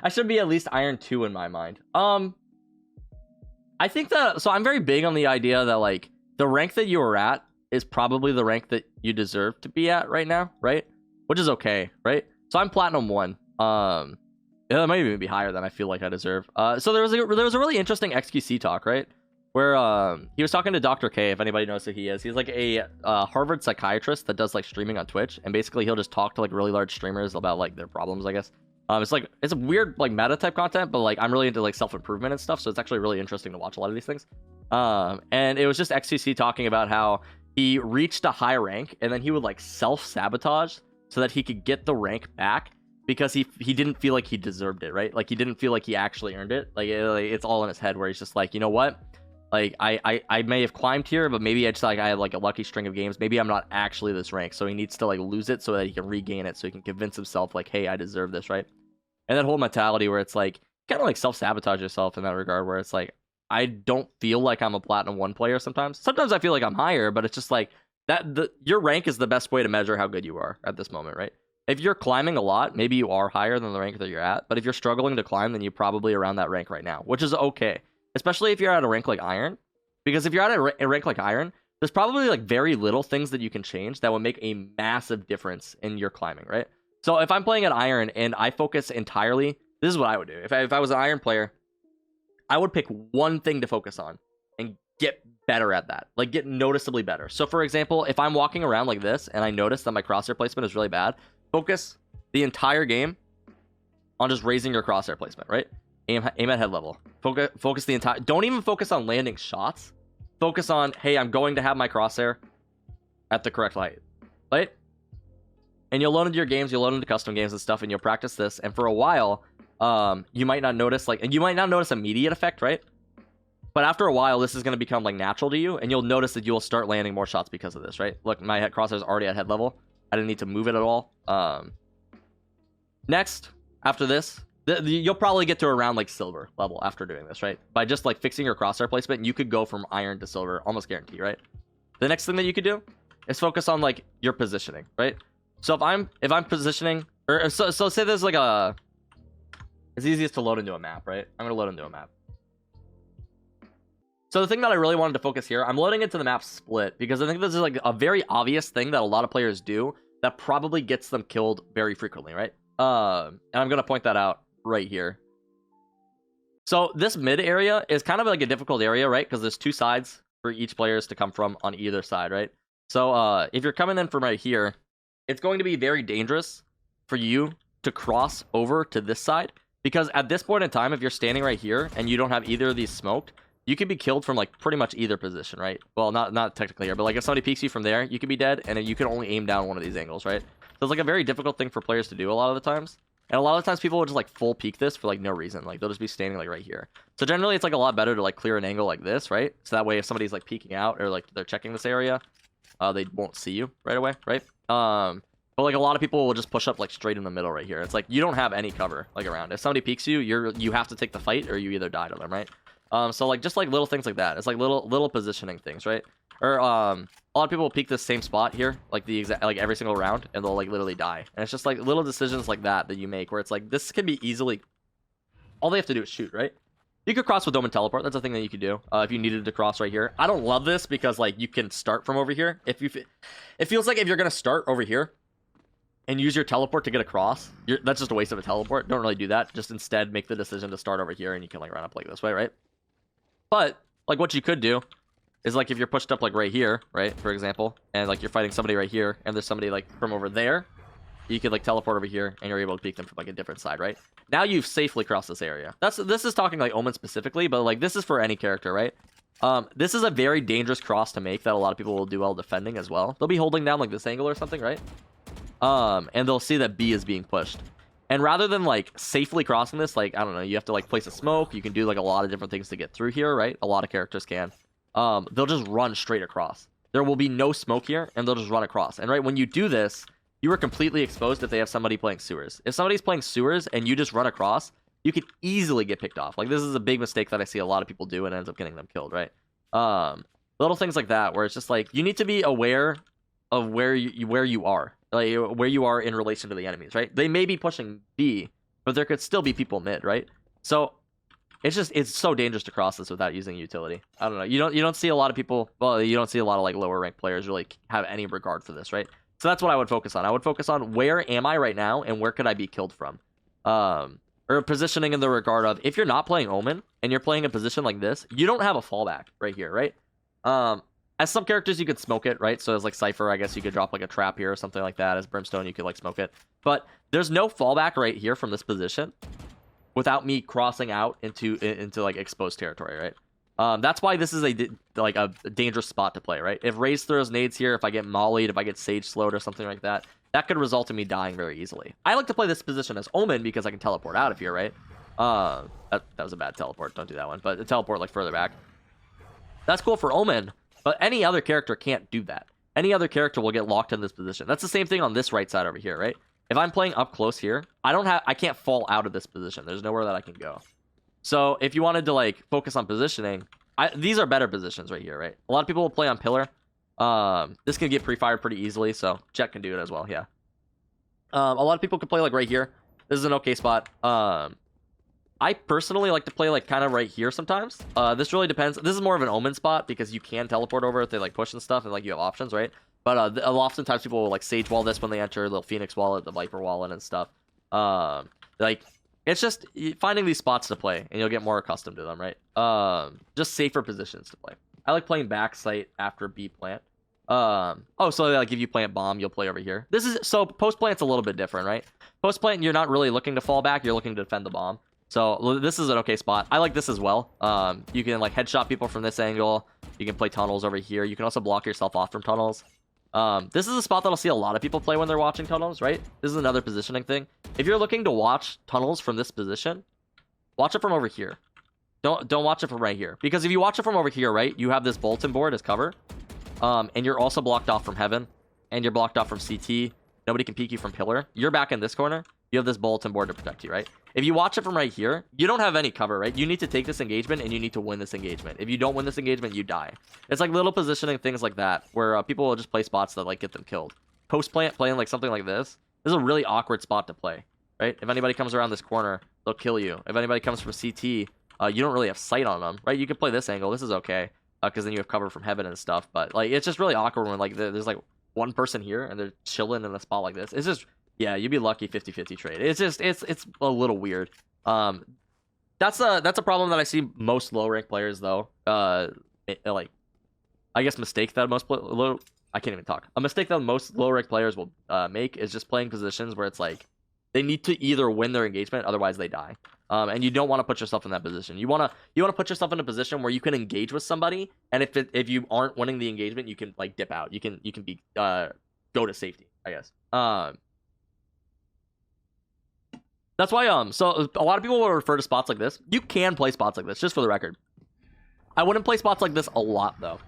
I should be at least Iron 2 in my mind. I think that, so I'm very big on the idea that like the rank that you were at is probably the rank that you deserve to be at right now, right? Which is okay, right? So I'm Platinum 1. Yeah, that might even be higher than I feel like I deserve. So there was a really interesting XQC talk, right? Where he was talking to Dr. K, if anybody knows who he is. He's like a Harvard psychiatrist that does like streaming on Twitch, and basically he'll just talk to like really large streamers about like their problems, I guess. It's a weird like meta type content, but like I'm really into like self-improvement and stuff, so it's actually really interesting to watch a lot of these things. And it was just XQC talking about how he reached a high rank and then he would like self-sabotage so that he could get the rank back because he didn't feel like he deserved it, right? Like he didn't feel like he actually earned it. Like it's all in his head where he's just like, you know what? Like I may have climbed here, but maybe I had like a lucky string of games. Maybe I'm not actually this rank, so he needs to like lose it so that he can regain it, so he can convince himself like, hey, I deserve this, right? And that whole mentality where it's like kind of like self-sabotage yourself in that regard, where it's like I don't feel like I'm a Platinum 1 player sometimes. Sometimes I feel like I'm higher, but it's just like your rank is the best way to measure how good you are at this moment, right? If you're climbing a lot, maybe you are higher than the rank that you're at. But if you're struggling to climb, then you're probably around that rank right now, which is okay. Especially if you're at a rank like Iron. Because if you're at a rank like Iron, there's probably like very little things that you can change that would make a massive difference in your climbing, right? So if I'm playing at Iron and I focus entirely, this is what I would do. If I was an Iron player, I would pick one thing to focus on and get better at that. Like get noticeably better. So for example, if I'm walking around like this and I notice that my crosshair placement is really bad, focus the entire game on just raising your crosshair placement, right? Aim at head level. Focus the entire... Don't even focus on landing shots. Focus on, hey, I'm going to have my crosshair at the correct height, right? And you'll load into your games, you'll load into custom games and stuff, and you'll practice this. And for a while, you might not notice, like... And you might not notice immediate effect, right? But after a while, this is going to become, like, natural to you, and you'll notice that you'll start landing more shots because of this, right? Look, my crosshair is already at head level. I didn't need to move it at all. Next, after this, you'll probably get to around like silver level after doing this, right? By just like fixing your crosshair placement, you could go from Iron to silver, almost guaranteed, right? The next thing that you could do is focus on like your positioning, right? So if I'm positioning, or so say there's like it's easiest to load into a map, right? I'm gonna load into a map. So the thing that I really wanted to focus here, I'm loading into the map split because I think this is like a very obvious thing that a lot of players do that probably gets them killed very frequently, right? And I'm gonna point that out right here. So this mid area is kind of like a difficult area, right? Because there's two sides for each players to come from on either side, right? So if you're coming in from right here, it's going to be very dangerous for you to cross over to this side, because at this point in time, if you're standing right here and you don't have either of these smoked, you could be killed from like pretty much either position, right? Well, not technically here, but like if somebody peeks you from there, you could be dead, and you can only aim down one of these angles, right? So it's like a very difficult thing for players to do a lot of the times. And a lot of the times people will just like full peek this for like no reason. Like they'll just be standing like right here. So generally it's like a lot better to like clear an angle like this, right? So that way if somebody's like peeking out or like they're checking this area, they won't see you right away, right? But like a lot of people will just push up like straight in the middle right here. It's like you don't have any cover like around. If somebody peeks you, you have to take the fight or you either die to them, right? So like just like little things like that. It's like little positioning things, right? Or a lot of people will peek this same spot here, like the exact, like every single round, and they'll like literally die. And it's just like little decisions like that you make, where it's like this can be easily. All they have to do is shoot, right? You could cross with Dome and Teleport. That's a thing that you could do if you needed to cross right here. I don't love this because like you can start from over here. It feels like if you're gonna start over here and use your teleport to get across, that's just a waste of a teleport. Don't really do that. Just instead make the decision to start over here, and you can like run up like this way, right? But like what you could do is like if you're pushed up like right here, right, for example, and like you're fighting somebody right here, and there's somebody like from over there, you could like teleport over here, and you're able to peek them from like a different side, right? Now you've safely crossed this area. This is talking like Omen specifically, but like this is for any character, right? This is a very dangerous cross to make that a lot of people will do while defending as well. They'll be holding down like this angle or something, right? And they'll see that B is being pushed. And rather than like safely crossing this, like, I don't know, you have to like place a smoke. You can do like a lot of different things to get through here, right? A lot of characters can. They'll just run straight across. There will be no smoke here, and they'll just run across. And right, when you do this, you are completely exposed if they have somebody playing sewers. If somebody's playing sewers and you just run across, you could easily get picked off. Like, this is a big mistake that I see a lot of people do and ends up getting them killed, right? Little things like that, where it's just like, you need to be aware of where you are. Like, where you are in relation to the enemies, right? They may be pushing B, but there could still be people mid, right? So it's so dangerous to cross this without using utility. I don't know. You don't see a lot of people. Well, you don't see a lot of like lower ranked players really have any regard for this, right? So that's what I would focus on. I would focus on where am I right now and where could I be killed from, or positioning in the regard of if you're not playing Omen and you're playing a position like this, you don't have a fallback right here, right? As some characters you could smoke it, right? So as like Cypher, I guess you could drop like a trap here or something like that. As Brimstone, you could like smoke it, but there's no fallback right here from this position without me crossing out into like exposed territory, right? That's why this is a dangerous spot to play, right? If Raze throws nades here, if I get mollied, if I get sage slowed or something like that, that could result in me dying very easily. I like to play this position as Omen because I can teleport out of here, right? That was a bad teleport. Don't do that one. But teleport like further back. That's cool for Omen, but any other character can't do that. Any other character will get locked in this position. That's the same thing on this right side over here, right? If I'm playing up close here, I can't fall out of this position. There's nowhere that I can go. So if you wanted to like focus on positioning, these are better positions right here, right? A lot of people will play on pillar. This can get pre-fired pretty easily, so Jet can do it as well, yeah. A lot of people can play like right here. This is an okay spot. I personally like to play like kind of right here sometimes. This really depends. This is more of an Omen spot because you can teleport over if they like push and stuff and like you have options, right? But oftentimes people will like Sage Wall this when they enter. They'll Phoenix Wall it, the Viper Wall it and stuff. Like it's just finding these spots to play and you'll get more accustomed to them, right? Just safer positions to play. I like playing backside after B plant. So like if you plant bomb, you'll play over here. So post plant's a little bit different, right? Post plant, you're not really looking to fall back. You're looking to defend the bomb. So this is an okay spot. I like this as well. You can like headshot people from this angle. You can play tunnels over here. You can also block yourself off from tunnels. This is a spot that I'll see a lot of people play when they're watching tunnels, right? This is another positioning thing. If you're looking to watch tunnels from this position, watch it from over here. Don't watch it from right here. Because if you watch it from over here, right, you have this bulletin board as cover. And you're also blocked off from heaven. And you're blocked off from CT. Nobody can peek you from pillar. You're back in this corner. You have this bulletin board to protect you, right? If you watch it from right here, you don't have any cover, right? You need to take this engagement and you need to win this engagement. If you don't win this engagement, you die. It's like little positioning things like that where people will just play spots that like get them killed. Post plant playing like something like this is a really awkward spot to play, right? If anybody comes around this corner, they'll kill you. If anybody comes from CT, you don't really have sight on them, right? You can play this angle. This is okay because then you have cover from heaven and stuff. But like it's just really awkward when like there's like one person here and they're chilling in a spot like this. It's just yeah, you'd be lucky 50-50 trade. It's just it's a little weird. That's a problem that I see most low rank players though. Like I guess mistake that most I can't even talk. A mistake that most low rank players will make is just playing positions where it's like they need to either win their engagement, otherwise they die. And you don't want to put yourself in that position. You want to put yourself in a position where you can engage with somebody, and if you aren't winning the engagement, you can like dip out. You can be go to safety, I guess. That's why so a lot of people will refer to spots like this. You can play spots like this, just for the record. I wouldn't play spots like this a lot though.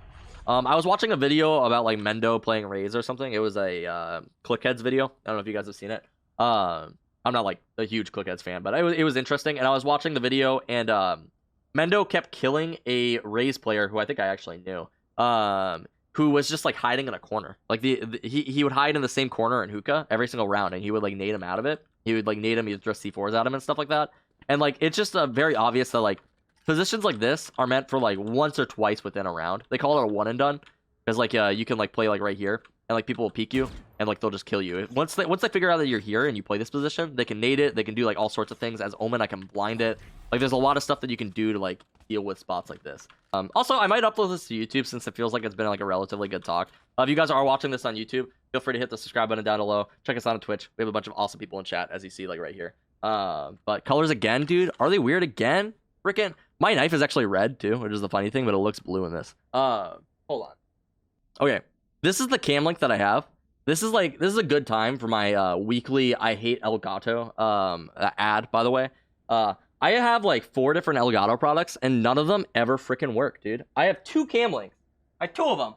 I was watching a video about like Mendo playing Raze or something. It was a Clickheads video. I don't know if you guys have seen it. I'm not like a huge Clickheads fan, but it was interesting. And I was watching the video, and Mendo kept killing a Raze player who I think I actually knew, who was just like hiding in a corner. Like he would hide in the same corner in hookah every single round, and he would like nade him out of it. He would like nade him, he'd throw C4s at him and stuff like that. And like it's just very obvious that like positions like this are meant for like once or twice within a round. They call it a one and done because like you can like play like right here, and like people will peek you and like they'll just kill you. Once they figure out that you're here and you play this position, they can nade it, they can do like all sorts of things. As Omen, I can blind it. Like there's a lot of stuff that you can do to like deal with spots like this. Also, I might upload this to YouTube since it feels like it's been like a relatively good talk. If you guys are watching this on YouTube, feel free to hit the subscribe button down below. Check us out on Twitch. We have a bunch of awesome people in chat, as you see like right here. But colors again, dude. Are they weird again? Freaking my knife is actually red too, which is the funny thing, but it looks blue in this. Hold on. Okay, this is the cam link that I have. This is a good time for my weekly I hate Elgato ad, by the way. I have like 4 different Elgato products and none of them ever freaking work, dude. I have 2 cam links. I have 2 of them.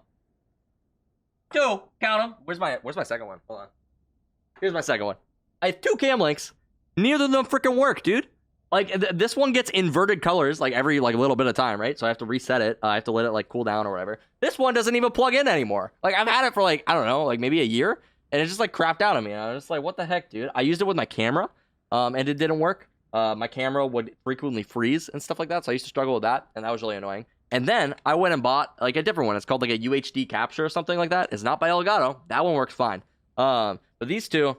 2, count them. Where's my second one? Hold on. Here's my second one. I have 2 cam links. Neither of them freaking work, dude. Like this one gets inverted colors like every like little bit of time, right? So I have to reset it. I have to let it like cool down or whatever. This one doesn't even plug in anymore. Like I've had it for like I don't know, like maybe a year, and it just like crapped out on me. And I was just like, what the heck, dude? I used it with my camera. and it didn't work. My camera would frequently freeze and stuff like that, so I used to struggle with that, and that was really annoying. And then I went and bought like a different one. It's called like a UHD capture or something like that. It's not by Elgato. That one works fine. But these two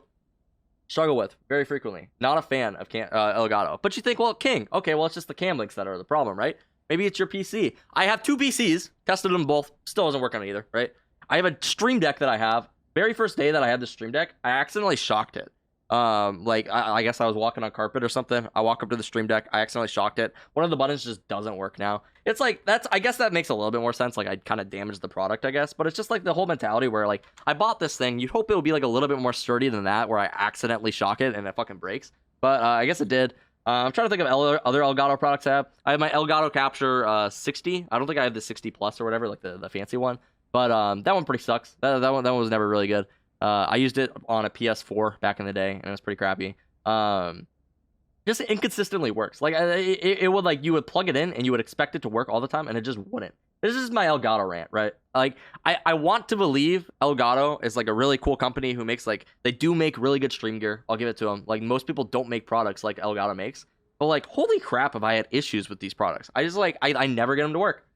struggle with very frequently. Not a fan of Elgato. But you think, well, King, okay, well, it's just the cam links that are the problem, right? Maybe it's your PC. I have two PCs, tested them both, still doesn't work on either, right? I have a Stream Deck that I have. Very first day that I had the Stream Deck, I accidentally shocked it. Like I guess I was walking on carpet or something. I walk up to the Stream Deck, I accidentally shocked it. One of the buttons just doesn't work now. It's like I guess that makes a little bit more sense. Like I kind of damaged the product, I guess. But it's just like the whole mentality where like I bought this thing, you'd hope it would be like a little bit more sturdy than that, where I accidentally shock it and it fucking breaks. But I guess it did. I'm trying to think of other Elgato products I have. I have my Elgato Capture 60. I don't think I have the 60 Plus or whatever, like the fancy one. But that one pretty sucks. That one was never really good. I used it on a PS4 back in the day, and it was pretty crappy. Just inconsistently works. Like it would like you would plug it in and you would expect it to work all the time, and it just wouldn't. This is my Elgato rant, right? Like I want to believe Elgato is like a really cool company who makes like they do make really good stream gear. I'll give it to them. Like most people don't make products like Elgato makes, but like holy crap, have I had issues with these products? I just like I never get them to work.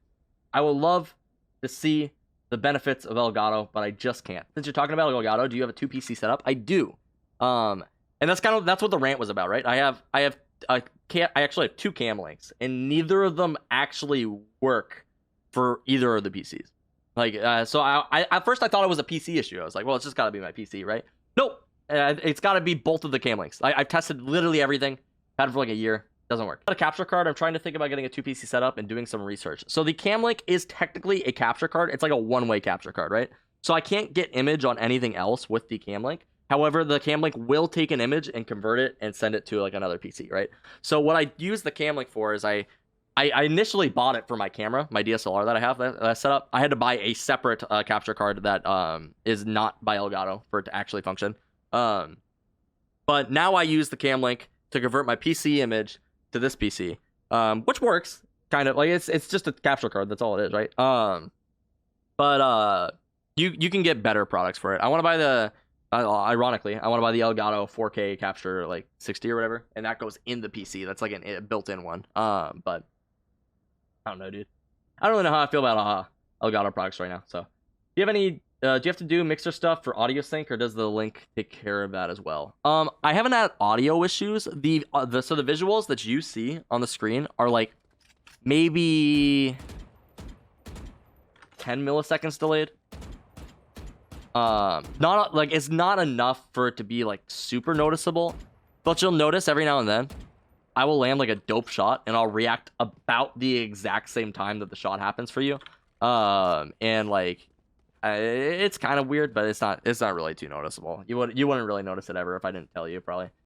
I would love to see the benefits of Elgato, but I just can't. Since you're talking about Elgato, do you have a 2 PC setup? I do. And that's what the rant was about, right? I actually have 2 cam links, and neither of them actually work for either of the PCs. Like, so I at first I thought it was a PC issue. I was like, well, it's just got to be my PC, right? Nope. It's got to be both of the cam links. I've tested literally everything. Had it for like a year. Doesn't work. A capture card. I'm trying to think about getting a 2 PC setup and doing some research. So the cam link is technically a capture card. It's like a one-way capture card, right? So I can't get image on anything else with the cam link. However, the cam link will take an image and convert it and send it to like another PC, right? So what I use the cam link for is I initially bought it for my camera, my DSLR that I have that I set up. I had to buy a separate capture card that is not by Elgato for it to actually function. But now I use the cam link to convert my PC image to this PC, which works kind of like it's just a capture card. That's all it is, right? But you can get better products for it. I want to buy the ironically, I want to buy the Elgato 4K capture like 60 or whatever, and that goes in the PC. That's like a built-in one. But I don't know, dude. I don't really know how I feel about Elgato products right now. So, do you have any? Do you have to do mixer stuff for audio sync, or does the link take care of that as well? I haven't had audio issues. So the visuals that you see on the screen are like maybe 10 milliseconds delayed. Not like it's not enough for it to be like super noticeable, but you'll notice every now and then I will land like a dope shot and I'll react about the exact same time that the shot happens for you. And like it's kind of weird, but it's not really too noticeable. You wouldn't really notice it ever if I didn't tell you, probably.